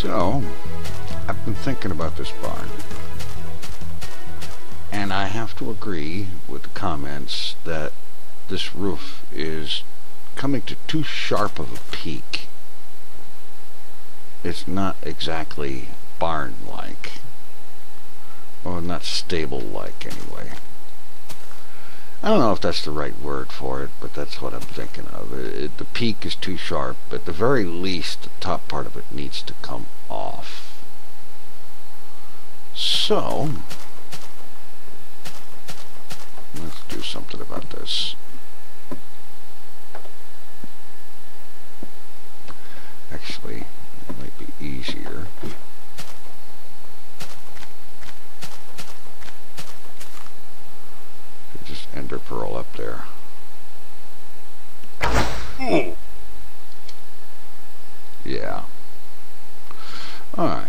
So, I've been thinking about this barn, and I have to agree with the comments that this roof is coming to too sharp of a peak. It's not exactly barn-like, or not stable-like anyway. I don't know if that's the right word for it, but that's what I'm thinking of. The peak is too sharp. At the very least, the top part of it needs to come off. So, let's do something about this. Actually, it might be easier. Just ender pearl up there. Ooh. Yeah. Alright.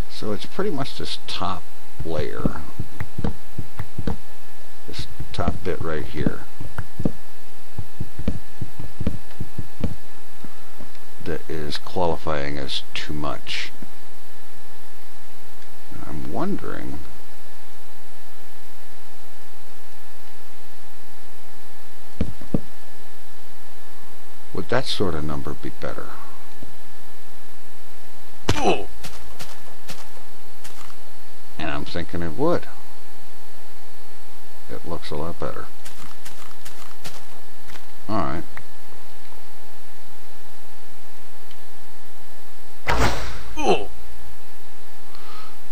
So it's pretty much this top layer. This top bit right here. That is qualifying as too much. I'm wondering would that sort of number be better? And I'm thinking it would. It looks a lot better. Alright.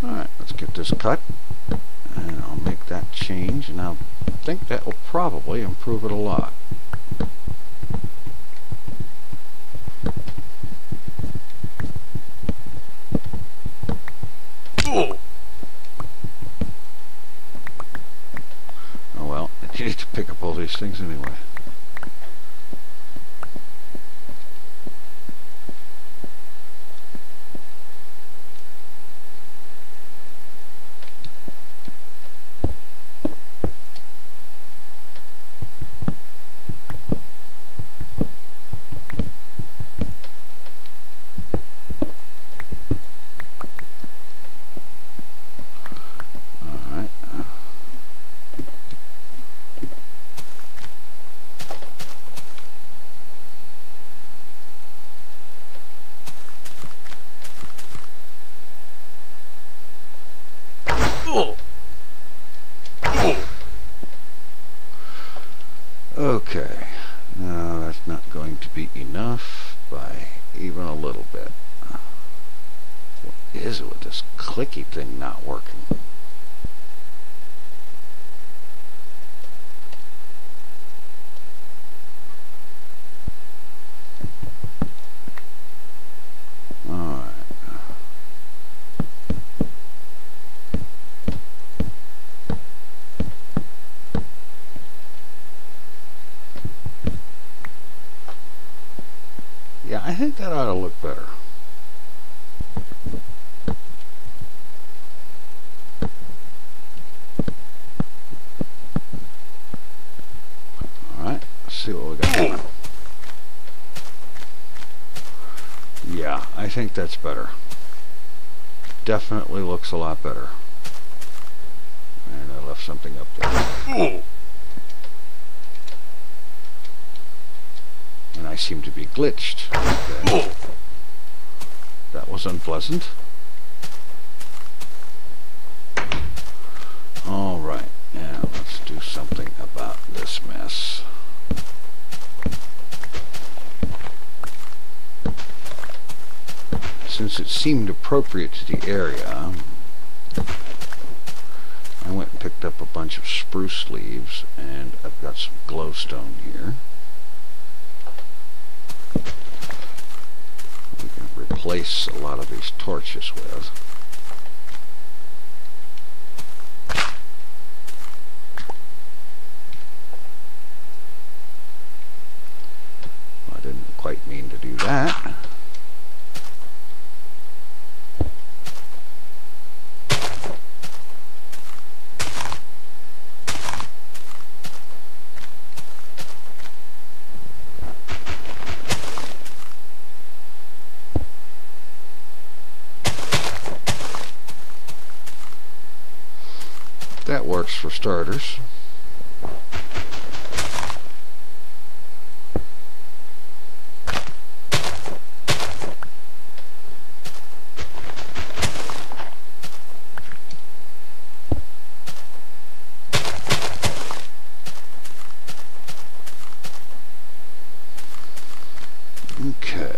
Alright, let's get this cut, and I'll make that change, and I think that will probably improve it a lot. Oh well, I need to pick up all these things anyway. Okay, no, that's not going to be enough by even a little bit. What is it with this clicky thing not working? Alright. Yeah, I think that ought to look better. Alright, let's see what we got. Yeah, I think that's better. Definitely looks a lot better. And I left something up there. And I seem to be glitched. Okay. That was unpleasant. Alright, now let's do something about this mess. Since it seemed appropriate to the area, I went and picked up a bunch of spruce leaves, and I've got some glowstone here. We can replace a lot of these torches with. I didn't quite mean to do that. That works for starters. Okay.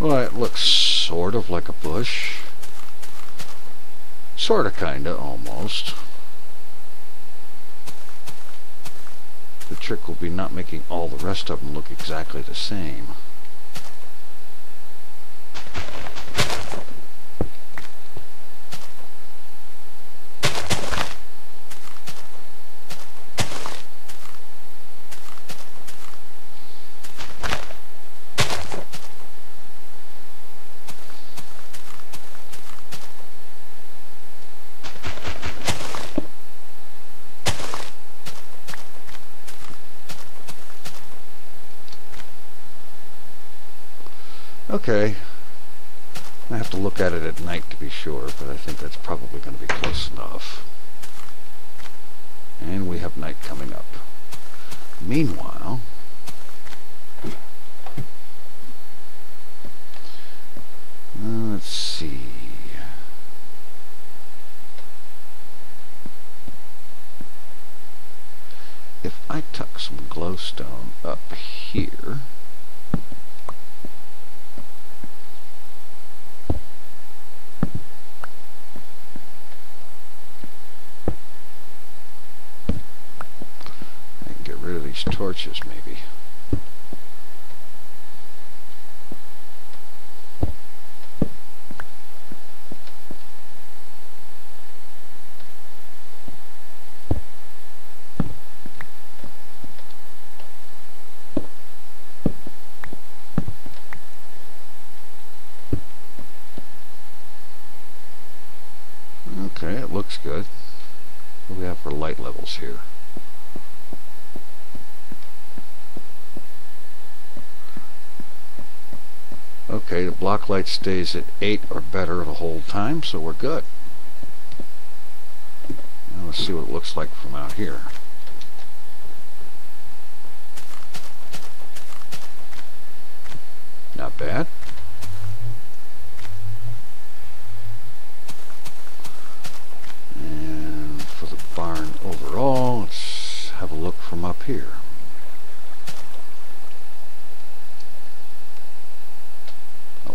Well, it looks sort of like a bush. Sorta, kinda, almost. The trick will be not making all the rest of them look exactly the same. Okay, I have to look at it at night to be sure, but I think that's probably going to be close enough. And we have night coming up. Meanwhile, let's see. If I tuck some glowstone up here, these torches maybe. Okay, it looks good. What do we have for light levels here? Okay, the block light stays at 8 or better the whole time, so we're good. Now let's see what it looks like from out here. Not bad. And for the barn overall, let's have a look from up here.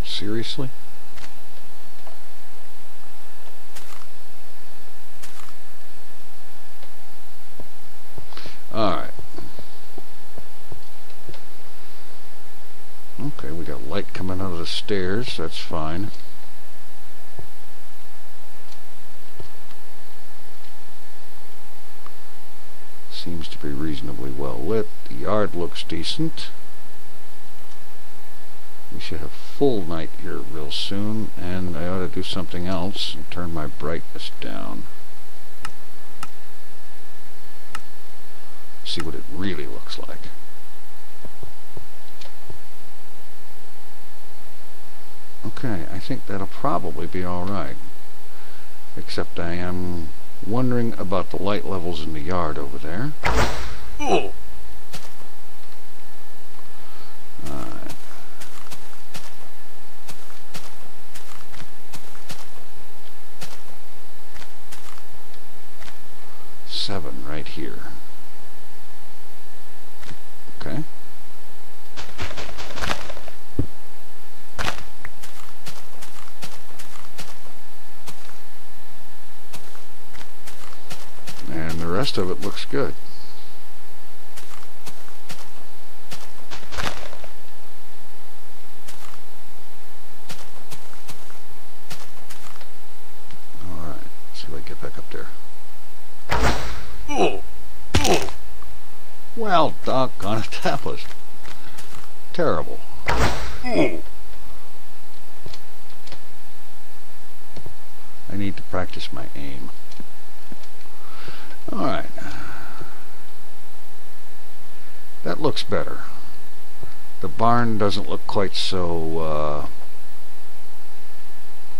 Seriously? Alright. Okay, we got light coming out of the stairs. That's fine. Seems to be reasonably well lit. The yard looks decent. We should have full night here real soon, and I ought to do something else and turn my brightness down. See what it really looks like. Okay, I think that'll probably be alright. Except I am wondering about the light levels in the yard over there. Oh! Alright. 7 right here. Okay. And the rest of it looks good. Alright, see if I can get back up there. Well, doggone it, that was terrible. I need to practice my aim. Alright. That looks better. The barn doesn't look quite so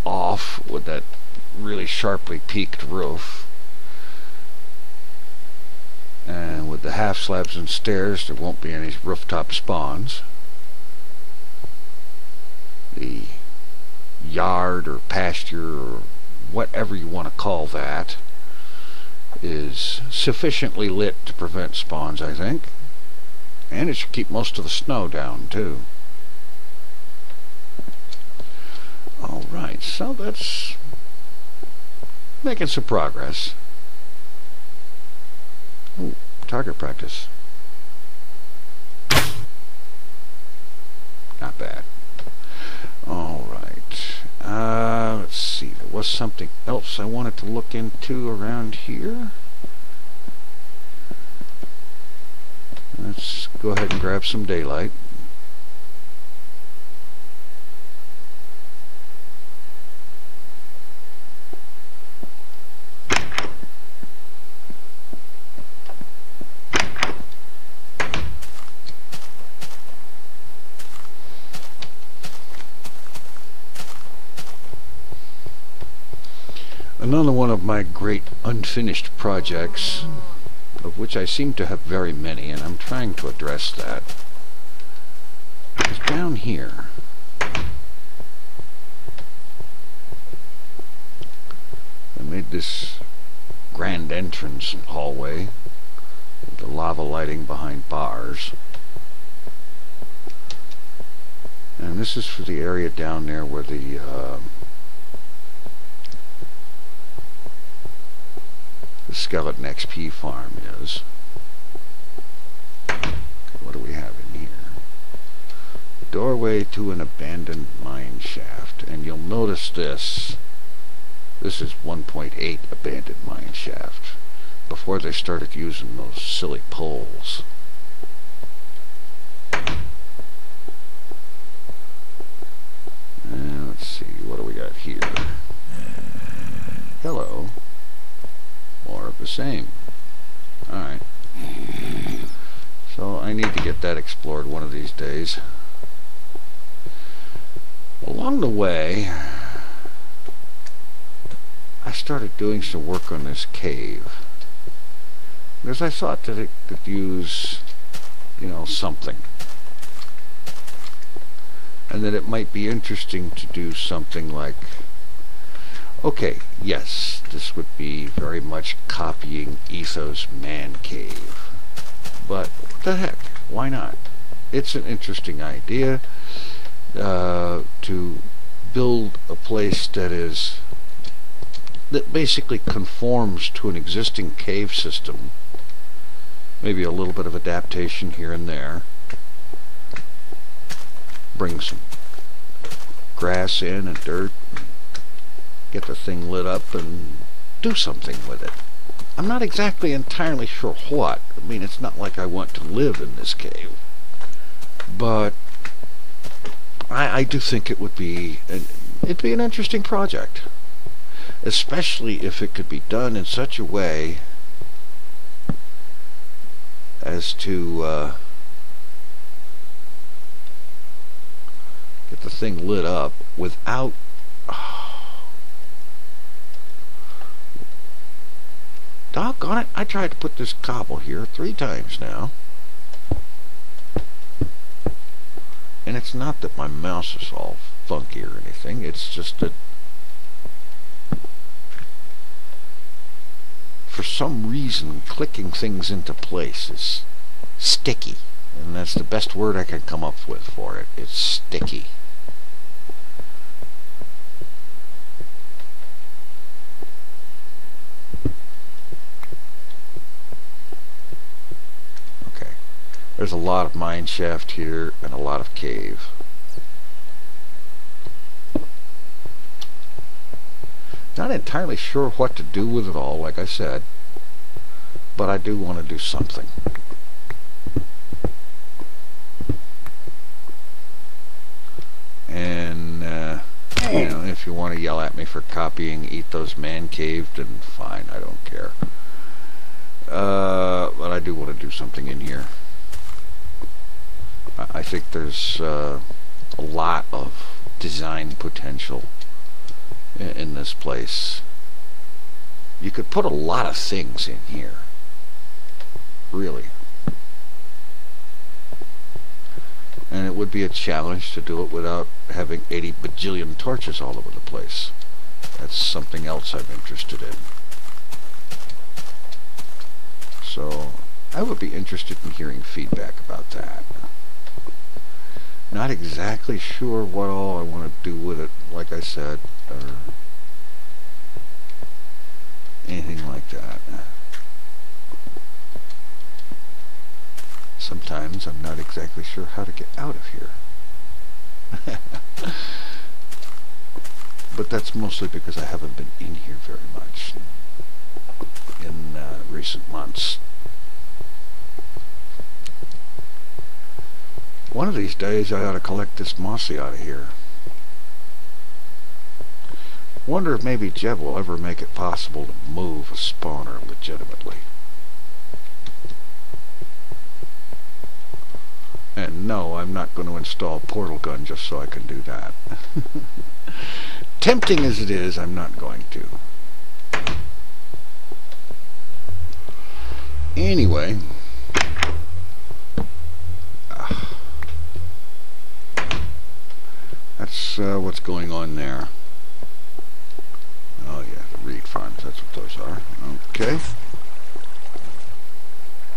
off with that really sharply peaked roof. And with the half slabs and stairs, there won't be any rooftop spawns. The yard or pasture or whatever you want to call that is sufficiently lit to prevent spawns, I think. And it should keep most of the snow down, too. Alright, so that's making some progress. Ooh, target practice. Not bad. Alright. Let's see. There was something else I wanted to look into around here. Let's go ahead and grab some daylight. Another one of my great unfinished projects, of which I seem to have very many, and I'm trying to address that, is down here. I made this grand entrance hallway with the lava lighting behind bars. And this is for the area down there where the Skeleton XP farm is. Okay, what do we have in here? Doorway to an abandoned mine shaft. And you'll notice this. This is 1.8 abandoned mine shaft. Before they started using those silly poles. And let's see, what do we got here? Hello. More of the same. Alright. So I need to get that explored one of these days. Along the way, I started doing some work on this cave. Because I thought that it could use, you know, something. And that it might be interesting to do something like, okay, yes, this would be very much copying Etho's man cave. But what the heck? Why not? It's an interesting idea to build a place that basically conforms to an existing cave system. Maybe a little bit of adaptation here and there. Bring some grass in and dirt. Get the thing lit up and do something with it. I'm not exactly entirely sure what. I mean, it's not like I want to live in this cave. But I do think it would be it'd be an interesting project. Especially if it could be done in such a way as to get the thing lit up without doggone it, I tried to put this cobble here 3 times now. And it's not that my mouse is all funky or anything, it's just that for some reason clicking things into place is sticky. And that's the best word I can come up with for it. It's sticky. There's a lot of mine shaft here and a lot of cave. Not entirely sure what to do with it all, like I said, but I do want to do something. And, you know, if you want to yell at me for copying Etho's man cave, then fine, I don't care. But I do want to do something in here. I think there's a lot of design potential in this place. You could put a lot of things in here, really. And it would be a challenge to do it without having 80 bajillion torches all over the place. That's something else I'm interested in. So I would be interested in hearing feedback about that. Not exactly sure what all I want to do with it, like I said, or anything like that. Sometimes I'm not exactly sure how to get out of here. But that's mostly because I haven't been in here very much in recent months. One of these days I ought to collect this mossy out of here. Wonder if maybe Jeb will ever make it possible to move a spawner legitimately. And no, I'm not going to install portal gun just so I can do that. Tempting as it is, I'm not going to. Anyway, that's what's going on there. Oh yeah, the reed farms, that's what those are. Okay.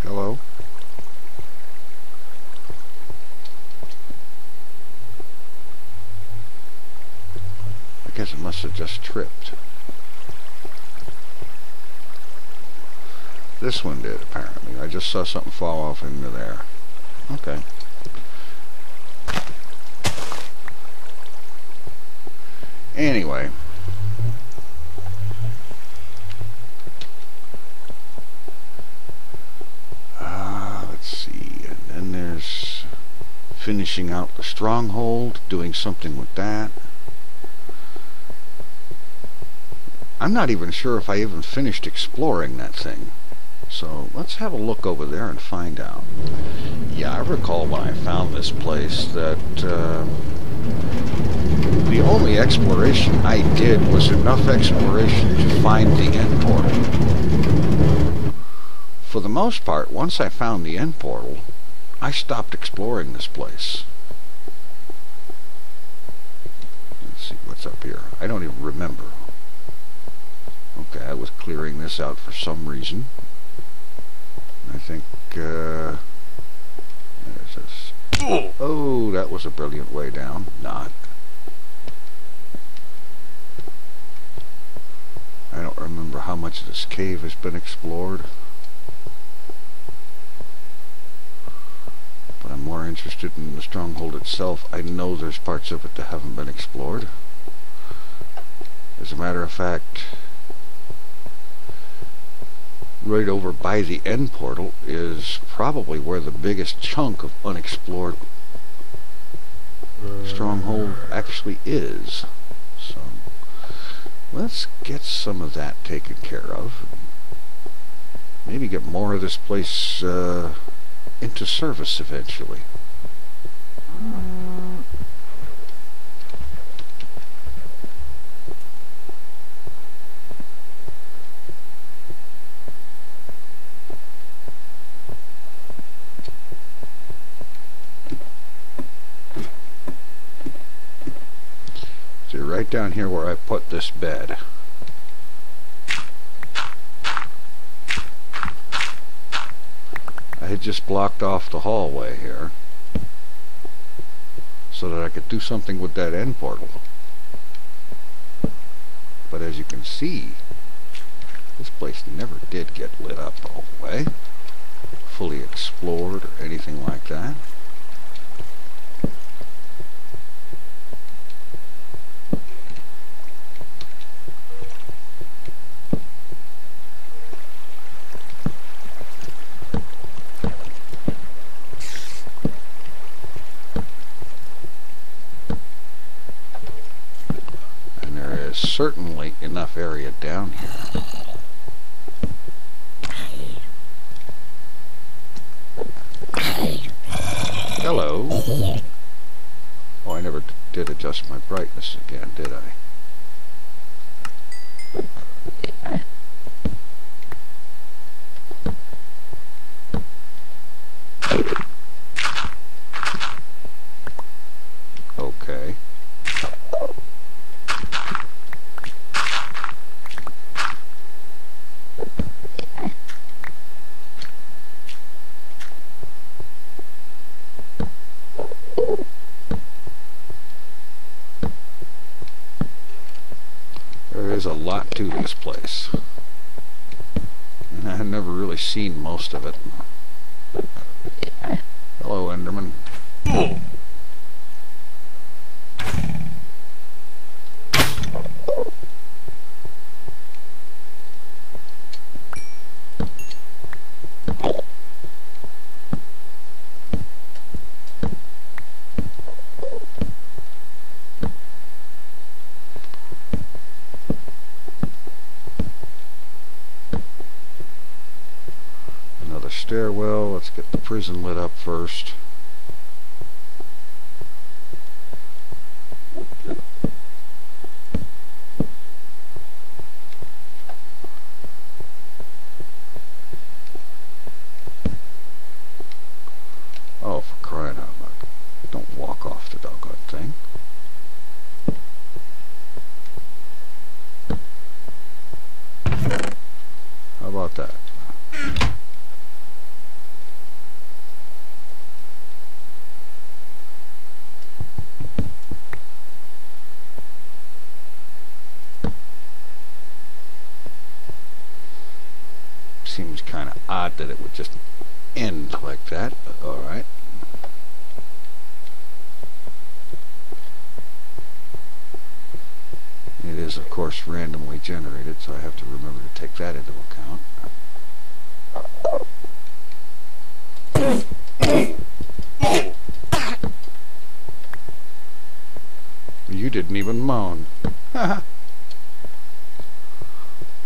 Hello. I guess it must have just tripped. This one did, apparently. I just saw something fall off into there. Okay. Anyway. Let's see. And then there's finishing out the stronghold, doing something with that. I'm not even sure if I even finished exploring that thing. So let's have a look over there and find out. Yeah, I recall when I found this place that the only exploration I did was enough exploration to find the end portal. For the most part, once I found the end portal, I stopped exploring this place. Let's see what's up here. I don't even remember. Okay, I was clearing this out for some reason. I think, there's this. Oh, that was a brilliant way down. Not. I don't remember how much of this cave has been explored. But I'm more interested in the stronghold itself. I know there's parts of it that haven't been explored. As a matter of fact, right over by the end portal is probably where the biggest chunk of unexplored stronghold actually is. So let's get some of that taken care of. Maybe get more of this place into service eventually. So right down here where I put this bed. I had just blocked off the hallway here so that I could do something with that end portal. But as you can see, this place never did get lit up all the way, fully explored or anything like that. Certainly enough area down here did adjust my brightness again, did I? Okay. There is a lot to this place, and I've never really seen most of it. Hello, Enderman. Another stairwell. Let's get the prison lit up first. Oh, for crying out loud. Don't walk off the doggone thing. How about that? Seems kind of odd that it would just end like that, but alright. It is, of course, randomly generated, so I have to remember to take that into account. You didn't even moan.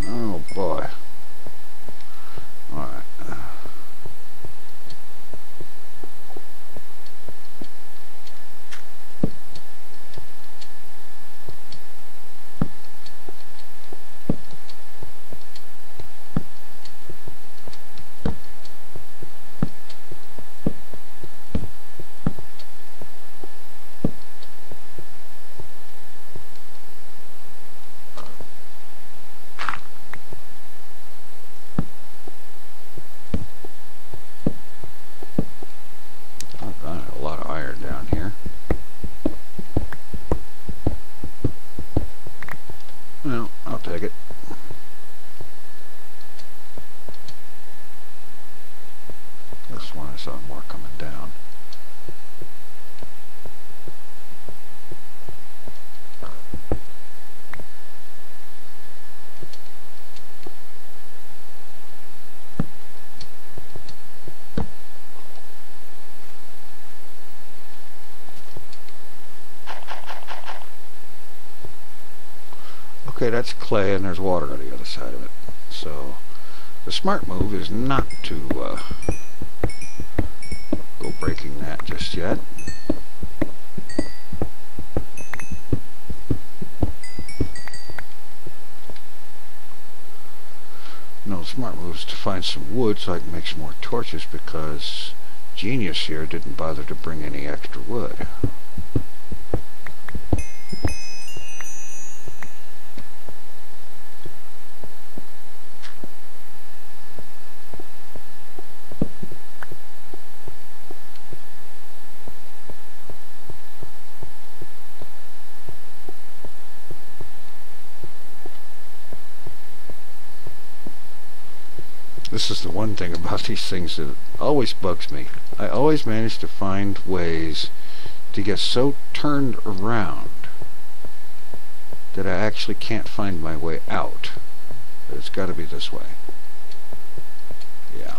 Oh boy. Alright. A lot of iron down here. Well, I'll take it. This one I saw more coming down. Okay, that's clay and there's water on the other side of it. So the smart move is not to go breaking that just yet. No, the smart move is to find some wood so I can make some more torches, because Genius here didn't bother to bring any extra wood. This is the one thing about these things that always bugs me. I always manage to find ways to get so turned around that I actually can't find my way out. But it's got to be this way. Yeah.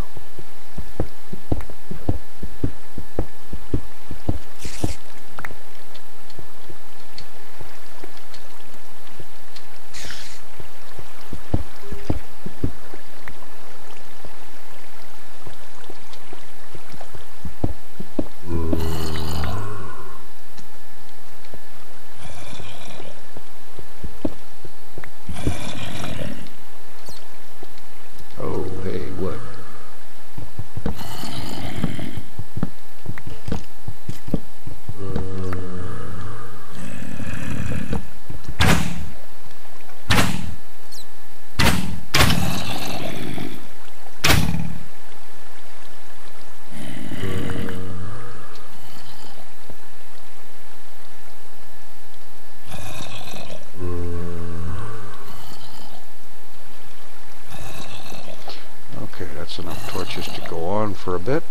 Okay, that's enough torches to go on for a bit.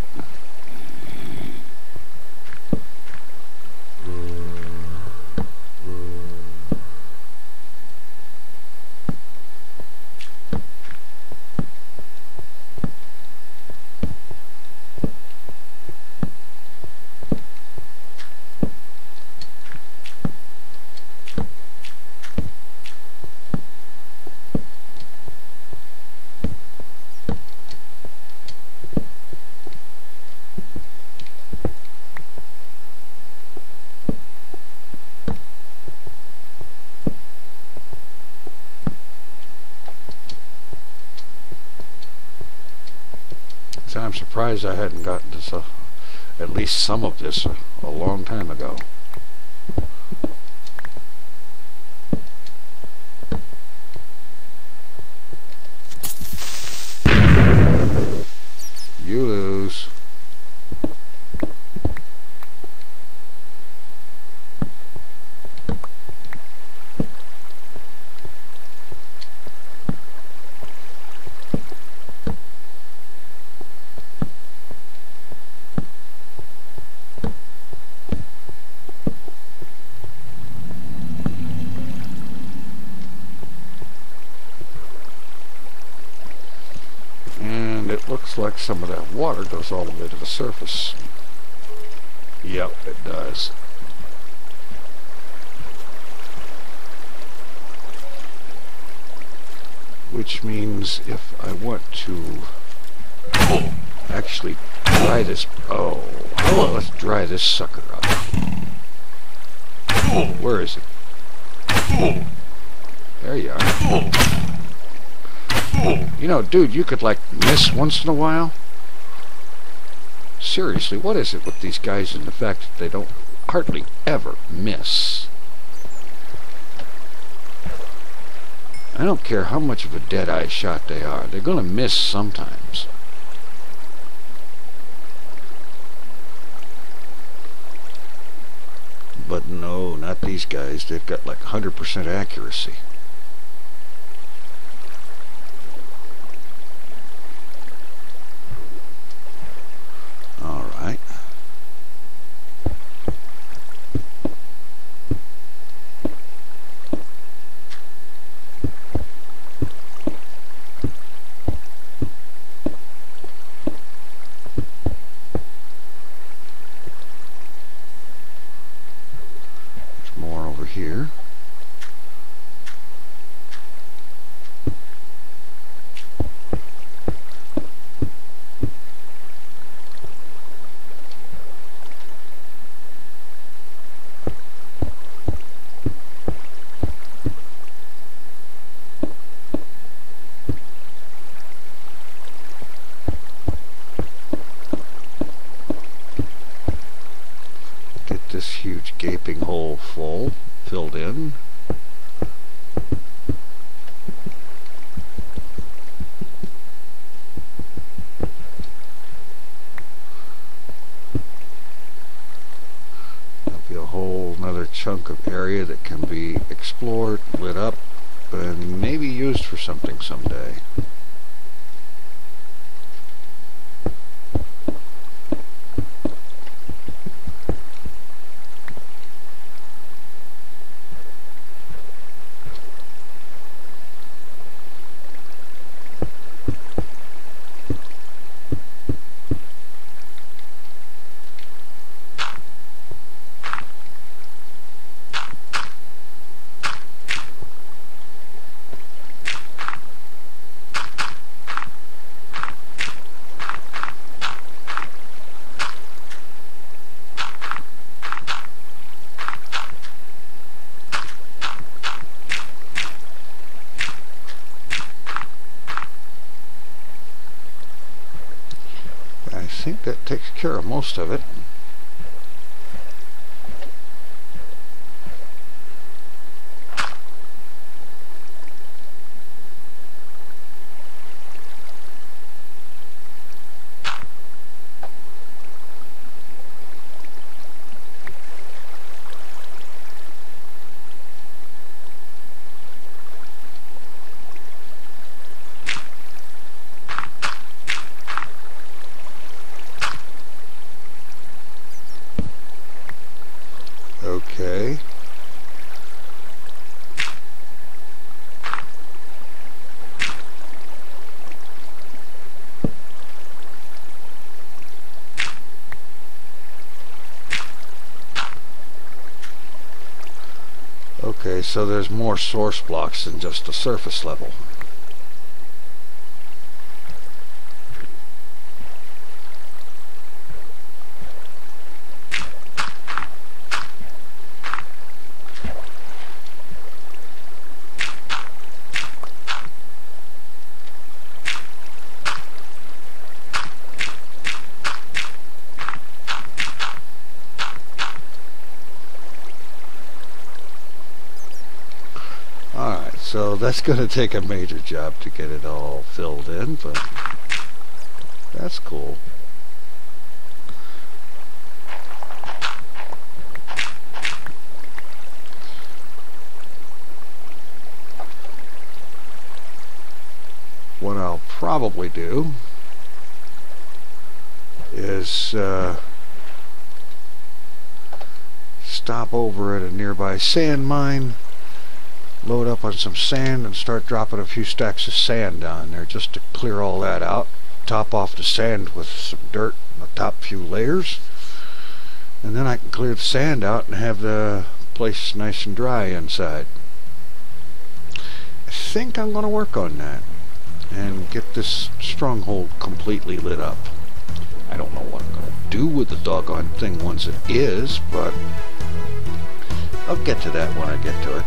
So I'm surprised I hadn't gotten to at least some of this a long time ago. You lose. It looks like some of that water goes all the way to the surface. Yep, it does. Which means if I want to actually dry this... Oh, let's dry this sucker up. Where is it? There you are. You know, dude, you could, like, miss once in a while. Seriously, what is it with these guys and the fact that they don't hardly ever miss? I don't care how much of a dead-eye shot they are. They're going to miss sometimes. But no, not these guys. They've got, like, 100% accuracy. Alright. There's more over here. This huge gaping hole filled in. There'll be a whole another chunk of area that can be explored, lit up, and maybe used for something someday. I think that takes care of most of it. so there's more source blocks than just the surface level. So that's going to take a major job to get it all filled in, but that's cool. What I'll probably do is stop over at a nearby sand mine, load up on some sand, and start dropping a few stacks of sand down there just to clear all that out. Top off the sand with some dirt in the top few layers, and then I can clear the sand out and have the place nice and dry inside. I think I'm going to work on that and get this stronghold completely lit up. I don't know what I'm going to do with the doggone thing once it is, but I'll get to that when I get to it.